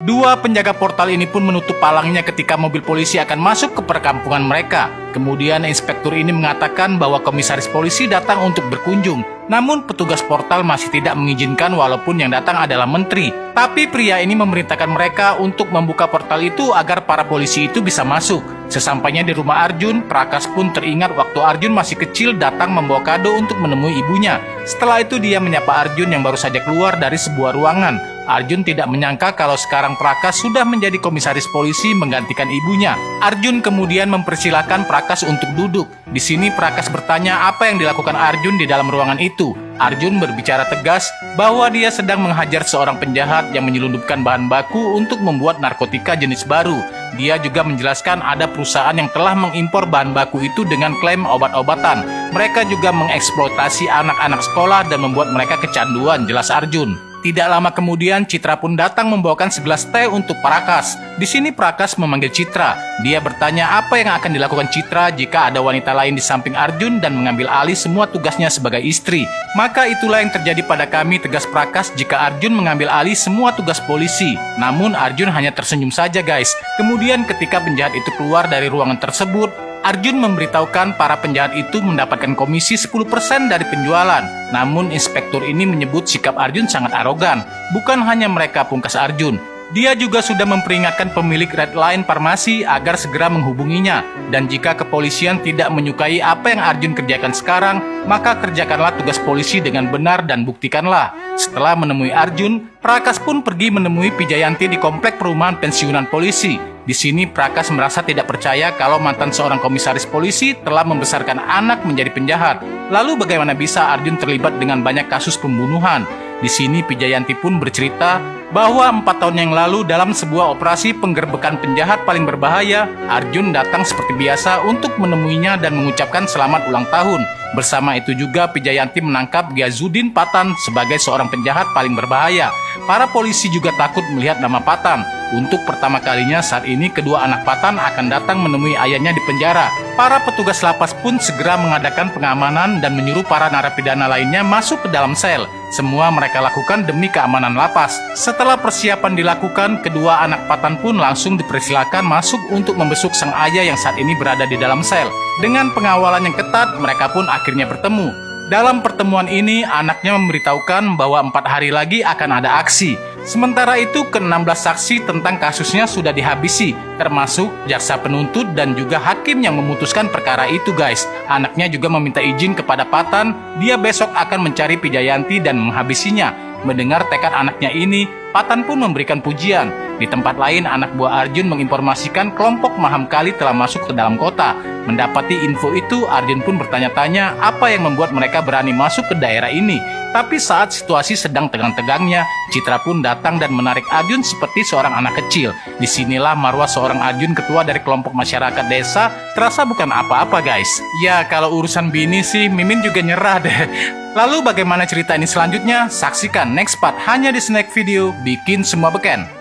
Dua penjaga portal ini pun menutup palangnya ketika mobil polisi akan masuk ke perkampungan mereka. Kemudian inspektur ini mengatakan bahwa komisaris polisi datang untuk berkunjung. Namun petugas portal masih tidak mengizinkan walaupun yang datang adalah menteri. Tapi pria ini memerintahkan mereka untuk membuka portal itu agar para polisi itu bisa masuk. Sesampainya di rumah Arjun, Prakas pun teringat waktu Arjun masih kecil datang membawa kado untuk menemui ibunya. Setelah itu dia menyapa Arjun yang baru saja keluar dari sebuah ruangan. Arjun tidak menyangka kalau sekarang Prakas sudah menjadi komisaris polisi menggantikan ibunya. Arjun kemudian mempersilahkan Prakas untuk duduk. Di sini Prakas bertanya apa yang dilakukan Arjun di dalam ruangan itu. Arjun berbicara tegas bahwa dia sedang menghajar seorang penjahat yang menyelundupkan bahan baku untuk membuat narkotika jenis baru. Dia juga menjelaskan ada perusahaan yang telah mengimpor bahan baku itu dengan klaim obat-obatan. Mereka juga mengeksploitasi anak-anak sekolah dan membuat mereka kecanduan, jelas Arjun. Tidak lama kemudian Citra pun datang membawakan segelas teh untuk Prakas. Di sini Prakas memanggil Citra. Dia bertanya apa yang akan dilakukan Citra jika ada wanita lain di samping Arjun dan mengambil alih semua tugasnya sebagai istri. Maka itulah yang terjadi pada kami, tegas Prakas, jika Arjun mengambil alih semua tugas polisi. Namun Arjun hanya tersenyum saja guys. Kemudian ketika penjahat itu keluar dari ruangan tersebut, Arjun memberitahukan para penjahat itu mendapatkan komisi 10% dari penjualan. Namun inspektur ini menyebut sikap Arjun sangat arogan. Bukan hanya mereka, pungkas Arjun. Dia juga sudah memperingatkan pemilik Red Line Farmasi agar segera menghubunginya. Dan jika kepolisian tidak menyukai apa yang Arjun kerjakan sekarang, maka kerjakanlah tugas polisi dengan benar dan buktikanlah. Setelah menemui Arjun, Prakas pun pergi menemui Pijayanti di komplek perumahan pensiunan polisi. Di sini Prakas merasa tidak percaya kalau mantan seorang komisaris polisi telah membesarkan anak menjadi penjahat. Lalu bagaimana bisa Arjun terlibat dengan banyak kasus pembunuhan? Di sini Pijayanti pun bercerita bahwa 4 tahun yang lalu dalam sebuah operasi penggerbekan penjahat paling berbahaya, Arjun datang seperti biasa untuk menemuinya dan mengucapkan selamat ulang tahun. Bersama itu juga Pijayanti menangkap Gyazuddin Patan sebagai seorang penjahat paling berbahaya. Para polisi juga takut melihat nama Patan. Untuk pertama kalinya saat ini kedua anak Patan akan datang menemui ayahnya di penjara. Para petugas lapas pun segera mengadakan pengamanan dan menyuruh para narapidana lainnya masuk ke dalam sel. Semua mereka lakukan demi keamanan lapas. Setelah persiapan dilakukan, kedua anak Patan pun langsung dipersilakan masuk untuk membesuk sang ayah yang saat ini berada di dalam sel. Dengan pengawalan yang ketat, mereka pun akhirnya bertemu. Dalam pertemuan ini, anaknya memberitahukan bahwa 4 hari lagi akan ada aksi. Sementara itu, ke-16 saksi tentang kasusnya sudah dihabisi, termasuk jaksa penuntut dan juga hakim yang memutuskan perkara itu guys. Anaknya juga meminta izin kepada Patan, dia besok akan mencari Pijayanti dan menghabisinya. Mendengar tekad anaknya ini, Patan pun memberikan pujian. Di tempat lain, anak buah Arjun menginformasikan kelompok Maham Kali telah masuk ke dalam kota. Mendapati info itu, Arjun pun bertanya-tanya apa yang membuat mereka berani masuk ke daerah ini. Tapi saat situasi sedang tegang-tegangnya, Citra pun datang dan menarik Arjun seperti seorang anak kecil. Disinilah marwah seorang Arjun ketua dari kelompok masyarakat desa terasa bukan apa-apa guys. Ya kalau urusan bini sih Mimin juga nyerah deh. Lalu bagaimana cerita ini selanjutnya? Saksikan next part hanya di Snack Video Bikin Semua Beken.